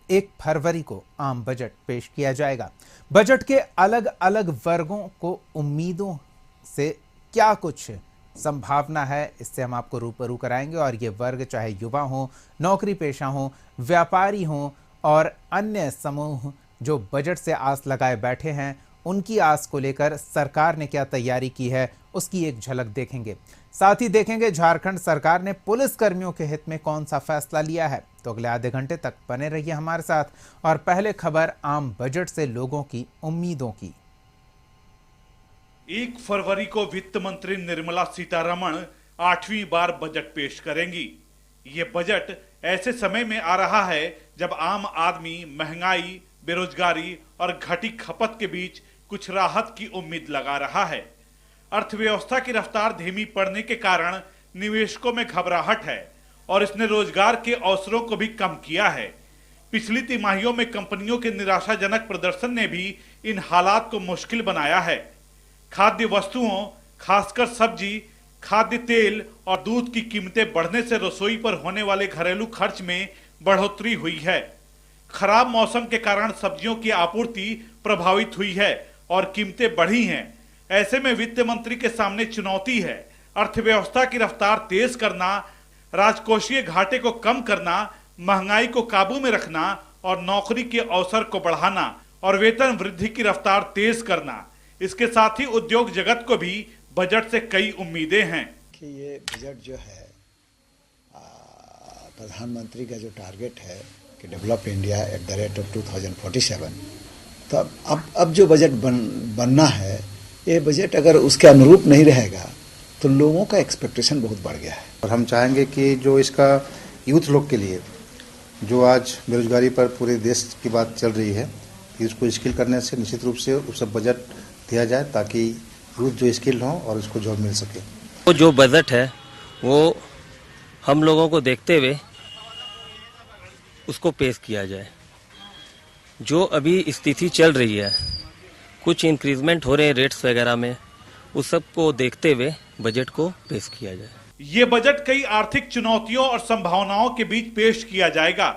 1 फरवरी को आम बजट पेश किया जाएगा। बजट के अलग अलग वर्गों को उम्मीदों से क्या कुछ संभावना है, इससे हम आपको रूबरू कराएंगे। और ये वर्ग चाहे युवा हो, नौकरी पेशा हो, व्यापारी हो और अन्य समूह जो बजट से आस लगाए बैठे हैं, उनकी आस को लेकर सरकार ने क्या तैयारी की है, उसकी एक झलक देखेंगे। साथ ही देखेंगे झारखंड सरकार ने पुलिस कर्मियों के हित में कौन सा फैसला लिया है। तो अगले आधे घंटे तक बने रहिए हमारे साथ। और पहले खबर आम बजट से लोगों की उम्मीदों की। 1 फरवरी को वित्त मंत्री निर्मला सीतारमण 8वीं बार बजट पेश करेंगी। ये बजट ऐसे समय में आ रहा है जब आम आदमी महंगाई, बेरोजगारी और घटी खपत के बीच कुछ राहत की उम्मीद लगा रहा है। अर्थव्यवस्था की रफ्तार धीमी पड़ने के कारण निवेशकों में घबराहट है और इसने रोजगार के अवसरों को भी कम किया है। पिछली तिमाहियों में कंपनियों के निराशाजनक प्रदर्शन ने भी इन हालात को मुश्किल बनाया है। खाद्य वस्तुओं, खासकर सब्जी, खाद्य तेल और दूध की कीमतें बढ़ने से रसोई पर होने वाले घरेलू खर्च में बढ़ोतरी हुई है। खराब मौसम के कारण सब्जियों की आपूर्ति प्रभावित हुई है और कीमतें बढ़ी हैं। ऐसे में वित्त मंत्री के सामने चुनौती है अर्थव्यवस्था की रफ्तार तेज करना, राजकोषीय घाटे को कम करना, महंगाई को काबू में रखना और नौकरी के अवसर को बढ़ाना और वेतन वृद्धि की रफ्तार तेज करना। इसके साथ ही उद्योग जगत को भी बजट से कई उम्मीदें हैं कि ये बजट जो है प्रधानमंत्री का जो टारगेट है कि develop India at the rate of 2047, तो अब जो बजट बनना है, ये बजट अगर उसके अनुरूप नहीं रहेगा तो लोगों का एक्सपेक्टेशन बहुत बढ़ गया है। और हम चाहेंगे कि जो इसका यूथ लोग के लिए जो आज बेरोजगारी पर पूरे देश की बात चल रही है, इसको स्किल करने से निश्चित रूप से उस बजट दिया जाए ताकि यूथ जो स्किल हो और उसको जॉब मिल सके। तो जो बजट है वो हम लोगों को देखते हुए उसको पेश किया जाए। जो अभी स्थिति चल रही है, कुछ इंक्रीजमेंट हो रहे हैं रेट्स वगैरह में, उस सब को देखते हुए बजट को पेश किया जाए। ये बजट कई आर्थिक चुनौतियों और संभावनाओं के बीच पेश किया जाएगा।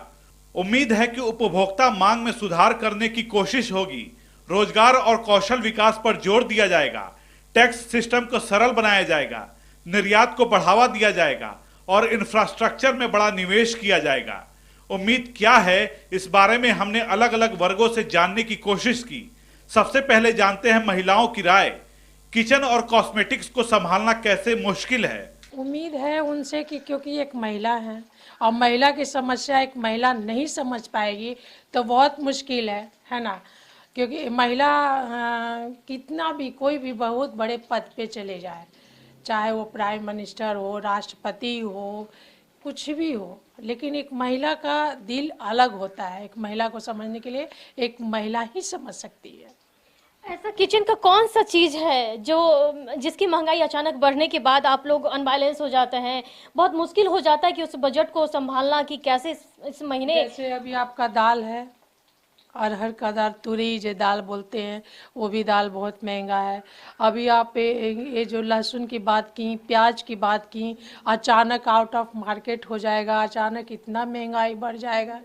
उम्मीद है कि उपभोक्ता मांग में सुधार करने की कोशिश होगी। रोजगार और कौशल विकास पर जोर दिया जाएगा। टैक्स सिस्टम को सरल बनाया जाएगा, निर्यात को बढ़ावा दिया जाएगा और इंफ्रास्ट्रक्चर में बड़ा निवेश किया जाएगा। उम्मीद क्या है, इस बारे में हमने अलग अलग वर्गों से जानने की कोशिश की। सबसे पहले जानते हैं महिलाओं की राय। किचन और कॉस्मेटिक्स को संभालना कैसे मुश्किल है। उम्मीद है उनसे कि क्योंकि एक महिला है और महिला की समस्या एक महिला नहीं समझ पाएगी तो बहुत मुश्किल है ना। क्योंकि महिला कितना भी कोई भी बहुत बड़े पद पे चले जाए, चाहे वो प्राइम मिनिस्टर हो, राष्ट्रपति हो, कुछ भी हो, लेकिन एक महिला का दिल अलग होता है। एक महिला को समझने के लिए एक महिला ही समझ सकती है। ऐसा किचन का कौन सा चीज है जो जिसकी महंगाई अचानक बढ़ने के बाद आप लोग अनबैलेंस हो जाते हैं, बहुत मुश्किल हो जाता है कि उस बजट को संभालना कि कैसे इस महीने। जैसे अभी आपका दाल है, अरहर का दाल, तुरई जो दाल बोलते हैं, वो भी दाल बहुत महंगा है। अभी आप ये जो लहसुन की बात की, प्याज की बात की, अचानक आउट ऑफ मार्केट हो जाएगा, अचानक इतना महंगाई बढ़ जाएगा।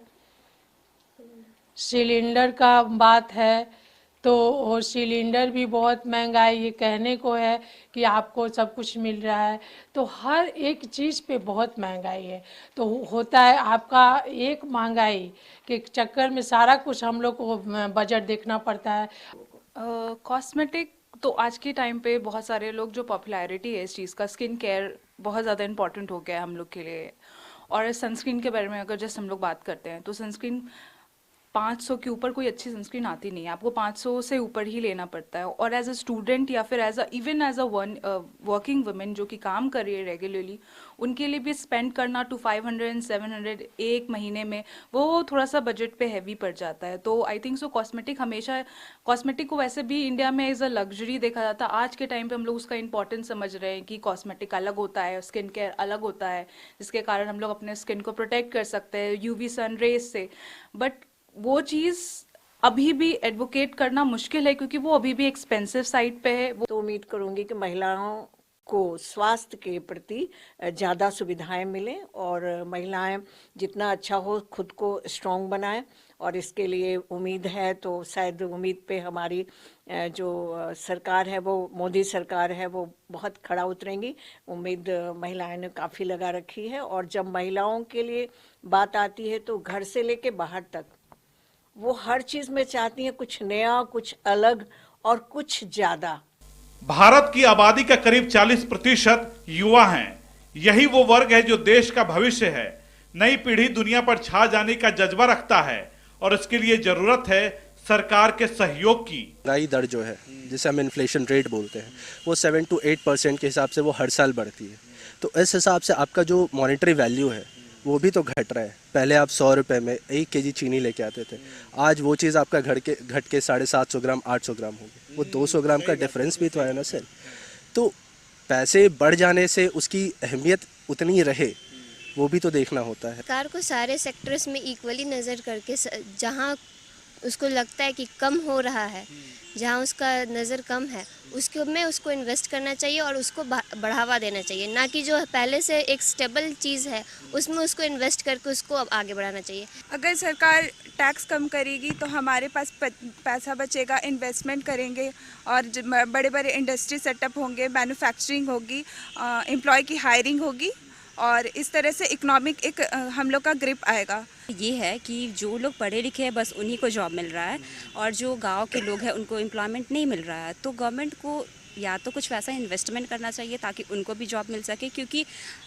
सिलेंडर का बात है तो वो सिलेंडर भी बहुत महंगा है। ये कहने को है कि आपको सब कुछ मिल रहा है, तो हर एक चीज़ पे बहुत महंगाई है। तो होता है आपका एक महंगाई के चक्कर में सारा कुछ हम लोग को बजट देखना पड़ता है। कॉस्मेटिक तो आज के टाइम पे बहुत सारे लोग, जो पॉपुलैरिटी है इस चीज़ का, स्किन केयर बहुत ज़्यादा इम्पॉर्टेंट हो गया है हम लोग के लिए। और सनस्क्रीन के बारे में अगर जैसे हम लोग बात करते हैं तो सनस्क्रीन 500 के ऊपर कोई अच्छी सनस्क्रीन आती नहीं है, आपको 500 से ऊपर ही लेना पड़ता है। और एज अ स्टूडेंट या फिर even as a working women जो कि काम कर रही है रेगुलरली, उनके लिए भी स्पेंड करना 500 700 एक महीने में, वो थोड़ा सा बजट पे हैवी पड़ जाता है। तो आई थिंक सो कॉस्मेटिक को वैसे भी इंडिया में एज अ लग्जरी देखा जाता है। आज के टाइम पे हम लोग उसका इंपॉर्टेंस समझ रहे हैं कि कॉस्मेटिक अलग होता है, स्किन केयर अलग होता है, जिसके कारण हम लोग अपने स्किन को प्रोटेक्ट कर सकते हैं यूवी सन रेज से। बट वो चीज़ अभी भी एडवोकेट करना मुश्किल है क्योंकि वो अभी भी एक्सपेंसिव साइड पे है। तो उम्मीद करूंगी कि महिलाओं को स्वास्थ्य के प्रति ज़्यादा सुविधाएं मिलें और महिलाएं जितना अच्छा हो खुद को स्ट्रांग बनाएं। और इसके लिए उम्मीद है, तो शायद उम्मीद पे हमारी जो सरकार है, वो मोदी सरकार है, वो बहुत खड़ा उतरेंगी। उम्मीद महिलाएं ने काफ़ी लगा रखी है। और जब महिलाओं के लिए बात आती है तो घर से लेके बाहर तक वो हर चीज़ में चाहती हैं कुछ नया, कुछ अलग और कुछ ज़्यादा। भारत की आबादी का करीब 40% युवा हैं। यही वो वर्ग है जो देश का भविष्य है। नई पीढ़ी दुनिया पर छा जाने का जज्बा रखता है और इसके लिए जरूरत है सरकार के सहयोग की। महंगाई दर जो है, जिसे हम इन्फ्लेशन रेट बोलते हैं, वो 7 to 8% के हिसाब से वो हर साल बढ़ती है। तो इस हिसाब से आपका जो मॉनेटरी वैल्यू है वो भी तो घट रहा है। पहले आप 100 रुपये में 1 kg चीनी लेके आते थे, आज वो चीज़ आपका घट के 750 ग्राम 800 ग्राम हो गई। वो 200 ग्राम का डिफरेंस भी तो है ना सर। तो पैसे बढ़ जाने से उसकी अहमियत उतनी रहे, वो भी तो देखना होता है। सरकार को सारे सेक्टर्स में इक्वली नज़र करके जहाँ उसको लगता है कि कम हो रहा है, जहाँ उसका नज़र कम है, उसके में उसको इन्वेस्ट करना चाहिए और उसको बढ़ावा देना चाहिए, ना कि जो पहले से एक स्टेबल चीज़ है उसमें उसको इन्वेस्ट करके उसको अब आगे बढ़ाना चाहिए। अगर सरकार टैक्स कम करेगी तो हमारे पास पैसा बचेगा, इन्वेस्टमेंट करेंगे और बड़े बड़े इंडस्ट्री सेटअप होंगे, मैन्युफैक्चरिंग होगी, एम्प्लॉय की हायरिंग होगी और इस तरह से इकोनॉमिक एक हम लोग का ग्रिप आएगा। ये है कि जो लोग पढ़े लिखे हैं बस उन्हीं को जॉब मिल रहा है और जो गांव के लोग हैं उनको एम्प्लॉयमेंट नहीं मिल रहा है। तो गवर्नमेंट को या तो कुछ वैसा इन्वेस्टमेंट करना चाहिए ताकि उनको भी जॉब मिल सके, क्योंकि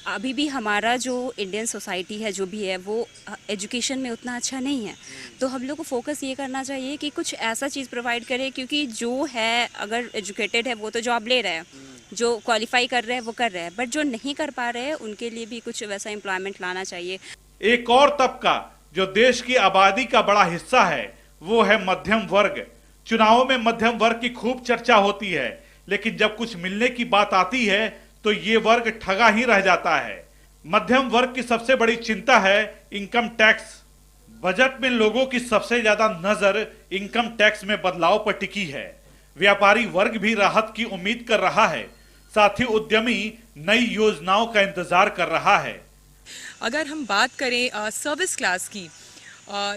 अभी भी हमारा जो इंडियन सोसाइटी है जो भी है वो एजुकेशन में उतना अच्छा नहीं है। तो हम लोग को फोकस ये करना चाहिए कि कुछ ऐसा चीज़ प्रोवाइड करे, क्योंकि जो है अगर एजुकेटेड है वो तो जॉब ले रहे हैं, जो क्वालिफाई कर रहे हैं वो कर रहे हैं, बट जो नहीं कर पा रहे हैं उनके लिए भी कुछ वैसा एम्प्लॉयमेंट लाना चाहिए। एक और तबका जो देश की आबादी का बड़ा हिस्सा है वो है मध्यम वर्ग। चुनावों में मध्यम वर्ग की खूब चर्चा होती है, लेकिन जब कुछ मिलने की बात आती है तो ये वर्ग ठगा ही रह जाता है। मध्यम वर्ग की सबसे बड़ी चिंता है इनकम टैक्स। बजट में लोगों की सबसे ज्यादा नजर इनकम टैक्स में बदलाव पर टिकी है। व्यापारी वर्ग भी राहत की उम्मीद कर रहा है, साथ ही उद्यमी नई योजनाओं का इंतजार कर रहा है। अगर हम बात करें सर्विस क्लास की,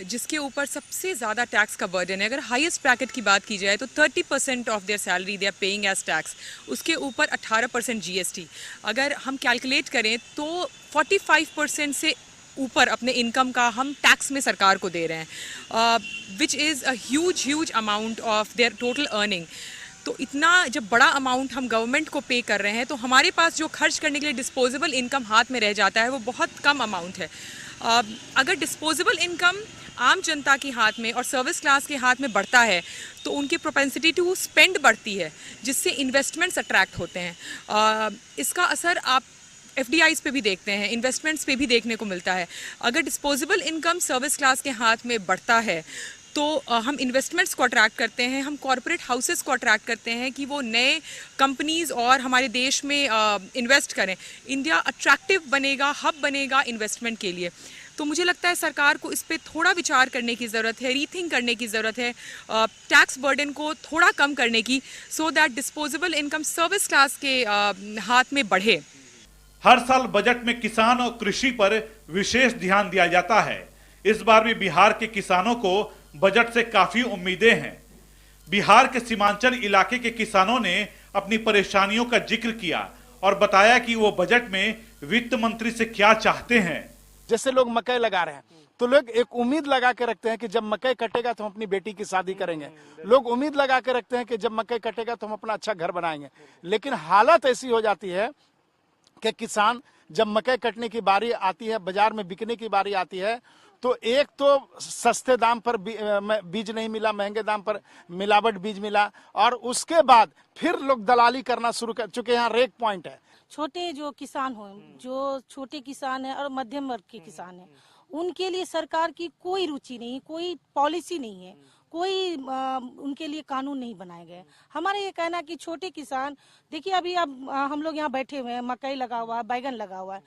जिसके ऊपर सबसे ज़्यादा टैक्स का बर्डन है, अगर हाईएस्ट ब्रैकेट की बात की जाए तो 30% off their salary they are paying as tax, उसके ऊपर 18% जीएसटी। अगर हम कैलकुलेट करें तो 45% से ऊपर अपने इनकम का हम टैक्स में सरकार को दे रहे हैं, which is a huge amount of their total earning. तो इतना जब बड़ा अमाउंट हम गवर्नमेंट को पे कर रहे हैं तो हमारे पास जो खर्च करने के लिए डिस्पोजेबल इनकम हाथ में रह जाता है वो बहुत कम अमाउंट है। अगर डिस्पोजेबल इनकम आम जनता के हाथ में और सर्विस क्लास के हाथ में बढ़ता है तो उनकी प्रोपेंसिटी टू स्पेंड बढ़ती है, जिससे इन्वेस्टमेंट्स अट्रैक्ट होते हैं। इसका असर आप FDIs पे भी देखते हैं, इन्वेस्टमेंट्स पे भी देखने को मिलता है। अगर डिस्पोजेबल इनकम सर्विस क्लास के हाथ में बढ़ता है तो हम इन्वेस्टमेंट्स को अट्रैक्ट करते हैं, हम कॉरपोरेट हाउसेस को अट्रैक्ट करते हैं कि वो नए कंपनीज़ और हमारे देश में इन्वेस्ट करें। इंडिया अट्रैक्टिव बनेगा, हब बनेगा इन्वेस्टमेंट के लिए। तो मुझे लगता है सरकार को इस पे थोड़ा विचार करने की ज़रूरत है, रीथिंक करने की ज़रूरत है, टैक्स बर्डन को थोड़ा कम करने की, so that disposable income service class के हाथ में बढ़े। हर साल बजट में किसान और कृषि पर विशेष ध्यान दिया जाता है। इस बार भी बिहार के किसानों को बजट से काफी उम्मीदें हैं। बिहार के सीमांचल इलाके के किसानों ने अपनी परेशानियों का जिक्र किया और बताया कि वो बजट में वित्त मंत्री से क्या चाहते हैं। जैसे लोग मकई लगा रहे हैं तो लोग एक उम्मीद लगा के रखते हैं कि जब मकई कटेगा तो हम अपनी बेटी की शादी करेंगे। लोग उम्मीद लगा के रखते हैं कि जब मकई कटेगा तो हम अपना अच्छा घर बनाएंगे। लेकिन हालत ऐसी हो जाती है कि किसान जब मकई कटने की बारी आती है, बाजार में बिकने की बारी आती है, तो एक तो सस्ते दाम पर बीज नहीं मिला, महंगे दाम पर मिलावट बीज मिला, और उसके बाद फिर लोग दलाली करना शुरू कर चुके। यहाँ रेक पॉइंट है। छोटे जो किसान हो, जो छोटे किसान है और मध्यम वर्ग के किसान है, उनके लिए सरकार की कोई रुचि नहीं, कोई पॉलिसी नहीं है, कोई उनके लिए कानून नहीं बनाए गए। हमारा ये कहना कि छोटे किसान, देखिए अभी अब हम लोग यहाँ बैठे हुए हैं, मकई लगा हुआ है, बैगन लगा हुआ है,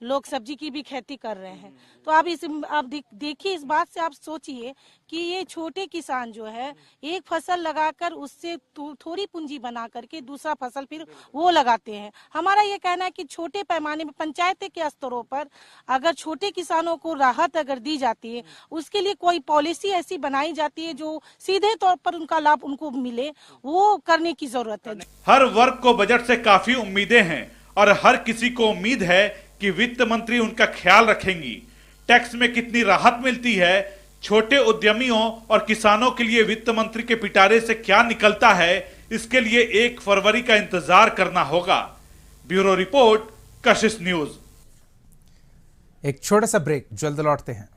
लोग सब्जी की भी खेती कर रहे हैं। तो आप देखिए, इस बात से आप सोचिए कि ये छोटे किसान जो है एक फसल लगाकर उससे थोड़ी पूंजी बना करके दूसरा फसल फिर वो लगाते हैं। हमारा ये कहना है कि छोटे पैमाने में पंचायत के स्तरों पर अगर छोटे किसानों को राहत अगर दी जाती है, उसके लिए कोई पॉलिसी ऐसी बनाई जाती है जो सीधे तौर पर उनका लाभ उनको मिले, वो करने की जरूरत है। हर वर्ग को बजट से काफी उम्मीदें हैं और हर किसी को उम्मीद है कि वित्त मंत्री उनका ख्याल रखेंगी। टैक्स में कितनी राहत मिलती है, छोटे उद्यमियों और किसानों के लिए वित्त मंत्री के पिटारे से क्या निकलता है, इसके लिए 1 फरवरी का इंतजार करना होगा। ब्यूरो रिपोर्ट, कशिश न्यूज। एक छोटा सा ब्रेक, जल्द लौटते हैं।